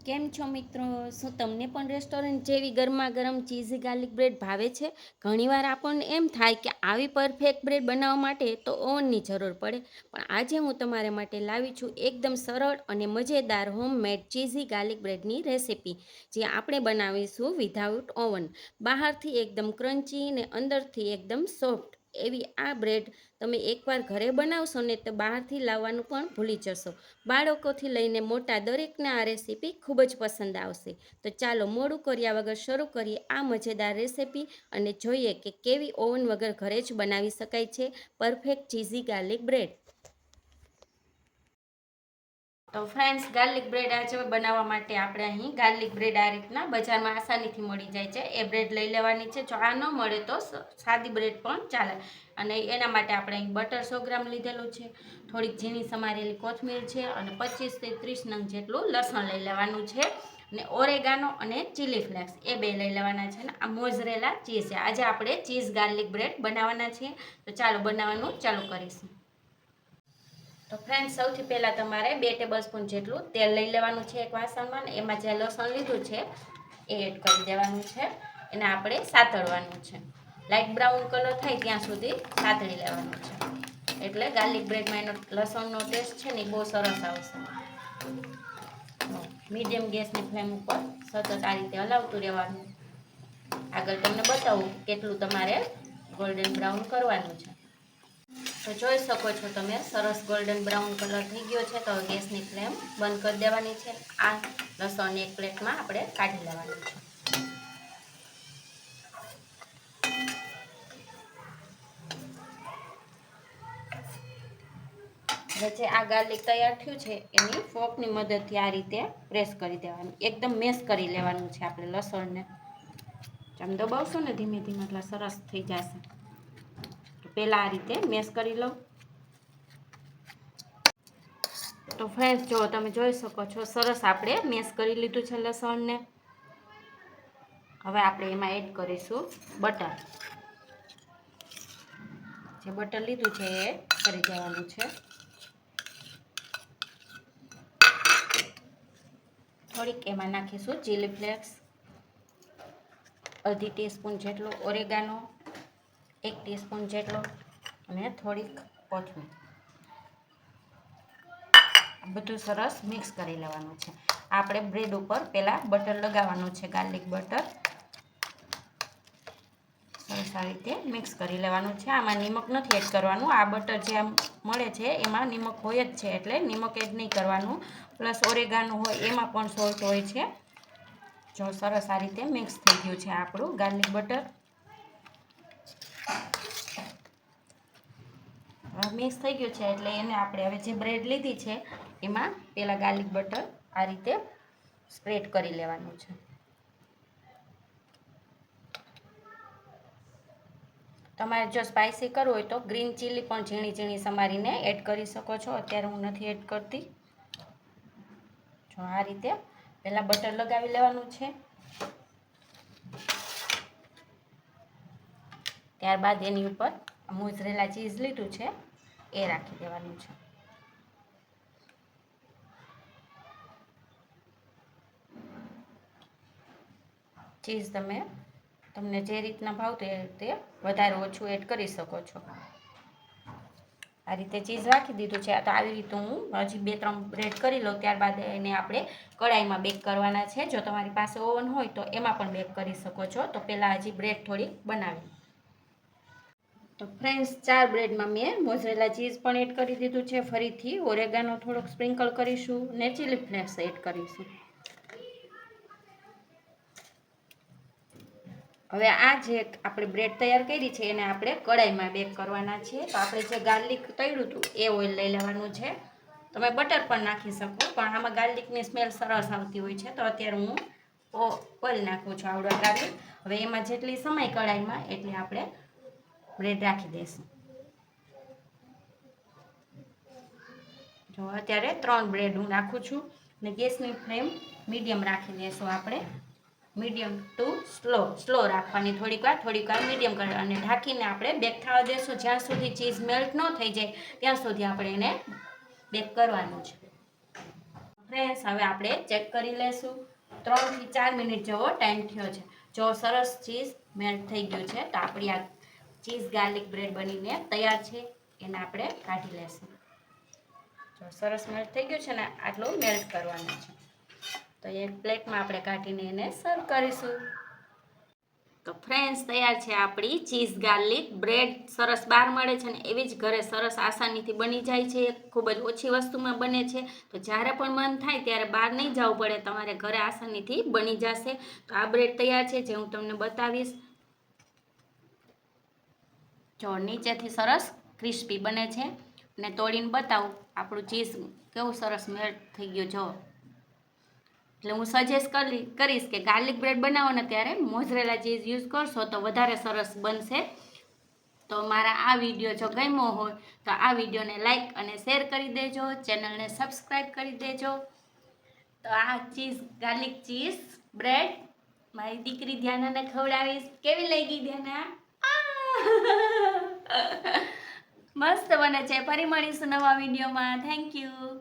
કેમ છો મિત્રો? શું તમને પણ રેસ્ટોરન્ટ જેવી ગરમા ગરમ ચીઝી ગાર્લિક બ્રેડ ભાવે છે? ઘણીવાર આપણને એમ થાય કે આવી પરફેક્ટ બ્રેડ બનાવવા માટે તો ઓવનની જરૂર પડે, પણ આજે હું તમારા માટે લાવી છું એકદમ સરળ અને મજેદાર હોમમેડ ચીઝી ગાર્લિક બ્રેડની રેસિપી, જે આપણે બનાવીશું વિધાઉટ ઓવન. બહારથી એકદમ ક્રન્ચી ને અંદરથી એકદમ સોફ્ટ એવી આ બ્રેડ તમે એકવાર ઘરે બનાવશો ને તો બહારથી લાવવાનું પણ ભૂલી જશો. બાળકોથી લઈને મોટા દરેકને આ રેસીપી ખૂબ જ પસંદ આવશે. તો ચાલો મોડું કર્યા વગર શરૂ કરીએ આ મજેદાર રેસીપી અને જોઈએ કે કેવી ઓવન વગર ઘરે જ બનાવી શકાય છે પરફેક્ટ ચીઝી ગાર્લિક બ્રેડ. તો ફ્રેન્ડ્સ, ગાર્લિક બ્રેડ આજે બનાવવા માટે આપણે અહીં ગાર્લિક બ્રેડ આ રીતના બજારમાં આસાનીથી મળી જાય છે એ બ્રેડ લઈ લેવાની છે. જો આ ન મળે તો સાદી બ્રેડ પણ ચાલે. અને એના માટે આપણે અહીં બટર 100 ગ્રામ લીધેલું છે, થોડીક ઝીણી સમારેલી કોથમીર છે અને 25 થી 30 નંગ જેટલું લસણ લઈ લેવાનું છે. અને ઓરેગાનો અને ચીલી ફ્લેક્સ એ બે લઈ લેવાના છે. ને આ મોઝરેલા ચીઝ છે. આજે આપણે ચીઝ ગાર્લિક બ્રેડ બનાવવાના છીએ. તો ચાલો બનાવવાનું ચાલુ કરીશું. તો ફ્રેન્ડ, સૌથી પહેલાં તમારે 2 ટેબલસ્પૂન જેટલું તેલ લઈ લેવાનું છે એક વાસણમાં, ને એમાં જે લસણ લીધું છે એ એડ કરી દેવાનું છે. એને આપણે સાતળવાનું છે. લાઇટ બ્રાઉન કલર થાય ત્યાં સુધી સાતળી લેવાનું છે, એટલે ગાર્લિક બ્રેડમાં એનો લસણનો ટેસ્ટ છે ને એ બહુ સરસ આવશે. મીડિયમ ગેસની ફ્લેમ ઉપર સતત આ રીતે હલાવતું રહેવાનું. આગળ તમને બતાવું કેટલું તમારે ગોલ્ડન બ્રાઉન કરવાનું છે. તો જોઈ શકો છો તમે, સરસ ગોલ્ડન બ્રાઉન કલર થઈ ગયો છે. તો ગેસની ફ્લેમ બંધ કરી દેવાની છે. આ લસણને એક પ્લેટમાં આપણે કાઢી લેવાનું છે. હવે જે આ ગાર્લિક તૈયાર થયું છે એની ફોર્કની મદદથી આ રીતે પ્રેસ કરી દેવાનું, એકદમ મેશ કરી લેવાનું છે આપણે લસણને. આમ દબાવશો ને ધીમે ધીમે એટલે સરસ થઈ જશે. તો પહેલાં આ રીતે મેશ કરી લઉં. તો ફ્રેન્ડ્સ, જો તમે જોઈ શકો છો સરસ આપણે મેશ કરી લીધું છે લસણને. હવે આપણે એમાં એડ કરીશું બટર. જે બટર લીધું છે એ કરી દેવાનું છે. થોડીક એમાં નાખીશું ચીલી ફ્લેક્સ, અડધી ટીસ્પૂન જેટલો ઓરેગાનો, 1 ટીસ્પૂન જેટલો, અને થોડીક કોથમીર. બધું સરસ મિક્સ કરી લેવાનું છે. આપણે બ્રેડ ઉપર પહેલાં બટર લગાવવાનું છે, ગાર્લિક બટર. સરસ આ રીતે મિક્સ કરી લેવાનું છે. આમાં નિમક નથી એડ કરવાનું. આ બટર જે મળે છે એમાં નિમક હોય જ છે, એટલે નિમક એડ નહીં કરવાનું. પ્લસ ઓરેગાનો હોય એમાં પણ સોલ્ટ હોય છે. જો સરસ આ રીતે મિક્સ થઈ ગયું છે આપણું ગાર્લિક બટર. મિક્સ થઈ ગયું છે એટલે એને આપણે હવે જે બ્રેડ લીધી છે એમાં પહેલાં ગાર્લિક બટર આ રીતે સ્પ્રેડ કરી લેવાનું છે. તમારે જો સ્પાઇસી કરવું હોય તો ગ્રીન ચીલી પણ ઝીણી ઝીણી સમારીને એડ કરી શકો છો. અત્યારે હું નથી એડ કરતી. જો આ રીતે પહેલાં બટર લગાવી લેવાનું છે. ત્યારબાદ એની ઉપર મોઝરેલા ચીઝ લીધું છે એ રાખી દેવાનું છે. ચીઝ તમને જે રીતના ભાવતું એ રીતે વધારે ઓછું એડ કરી શકો છો. આ રીતે ચીઝ રાખી દીધું છે. તો આવી રીતે હું હજી 2-3 બ્રેડ કરી લઉં. ત્યારબાદ એને આપણે કઢાઈમાં બેક કરવાના છે. જો તમારી પાસે ઓવન હોય તો એમાં પણ બેક કરી શકો છો. તો પહેલાં હજી બ્રેડ થોડી બનાવી. તો ફ્રેન્ડ્સ, 4 બ્રેડમાં મેં મોઝરેલા ચીઝ પણ એડ કરી દીધું છે. ફરીથી ઓરેગાનો થોડોક સ્પ્રિંકલ કરીશું ને ચીલી ફ્લેક્સ એડ કરીશું. હવે આ જે આપણે બ્રેડ તૈયાર કરી છે એને આપણે કઢાઈમાં બેક કરવાના છે. તો આપણે જે ગાર્લિક તળ્યું હતું એ ઓઇલ લઈ લેવાનું છે. તમે બટર પણ નાખી શકો, પણ આમાં ગાર્લિકની સ્મેલ સરસ આવતી હોય છે. તો અત્યારે હું ઓઇલ નાખું છું આવડા ગાર્લિક. હવે એમાં જેટલી સમાય કઢાઈમાં એટલી આપણે બ્રેડ રાખી દઈશું. જો અત્યારે 3 બ્રેડ હું નાખું છું ને ગેસની ફ્લેમ મીડિયમ રાખી દઈશું આપણે. મીડિયમ ટુ સ્લો રાખવાની. થોડીક વાર મીડિયમ કરી અને ઢાંકીને આપણે બેક થવા દેશું. જ્યાં સુધી ચીઝ મેલ્ટ ન થઈ જાય ત્યાં સુધી આપણે એને બેક કરવાનું છે. ફ્રેન્ડ્સ હવે આપણે ચેક કરી લેશું 3 થી 4 મિનિટ જેવો ટાઈમ થયો છે. જો સરસ ચીઝ મેલ્ટ થઈ ગયું છે તો આપણી આ ચીઝ ગાર્લિક બ્રેડ બનીને તૈયાર છે. એને આપણે કાઢી લેશું. જો સરસ મેલ્ટ થઈ ગયું છે ને, આટલું મેલ્ટ કરવાનું છે. તો એક પ્લેટમાં આપણે કાઢીને એને સર્વ કરીશું. તો ફ્રેન્ડ્સ તૈયાર છે આપણી ચીઝ ગાર્લિક બ્રેડ. સરસ બહાર મળે છે ને એવી જ ઘરે સરસ આસાનીથી બની જાય છે. ખૂબ જ ઓછી વસ્તુમાં બને છે. તો જ્યારે પણ મન થાય ત્યારે બહાર નહીં જવું પડે, તમારે ઘરે આસાનીથી બની જશે. તો આ બ્રેડ તૈયાર છે જે હું તમને બતાવીશ. જો નીચેથી સરસ ક્રિસ્પી બને છે અને તોડીને બતાવું આપણું ચીઝ કેવું સરસ મેલ્ટ થઈ ગયું. જો એટલે હું સજેસ્ટ કરીશ કે ગાર્લિક બ્રેડ બનાવો ને ત્યારે મોઝરેલા ચીઝ યુઝ કરશો તો વધારે સરસ બનશે. તો મારા આ વિડીયો જો ગમ્યો હોય તો આ વિડીયોને લાઈક અને શેર કરી દેજો, ચેનલને સબસ્ક્રાઈબ કરી દેજો. તો આ ચીઝ ગાર્લિક ચીઝ બ્રેડ મારી દીકરી ધ્યાનાને ખવડાવીશ. કેવી લાગી ધ્યાના? મસ્ત બને છે. ફરી મળીશું નવા વિડીયોમાં. Thank you.